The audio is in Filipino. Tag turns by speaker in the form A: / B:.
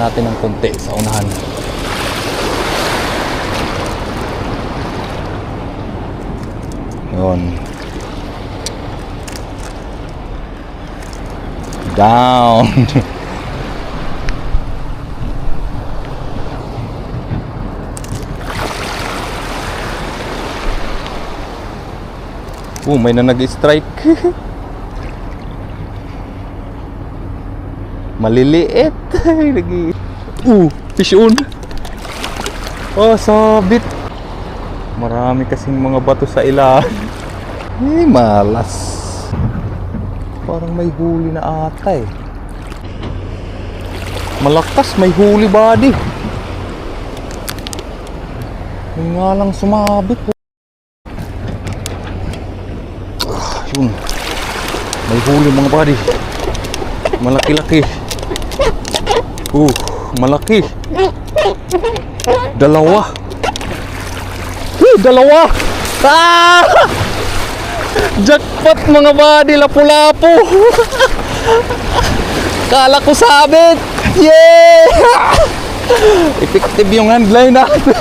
A: natin ng konti sa unahan. Yun. Down. May na nag-strike. Maliliit. Fish on. Sabit. Marami kasing mga bato sa ilalim. Malas. Parang may huli na ata eh. Malakas, may huli body. May nga lang sumabit. Yun. May huli mga body. Malaki-laki. Malaki. Dalawa. Dalawa. Jackpot mga body. Lapu-lapu. Kala ko sabit. Yeah! Effective yung handline natin.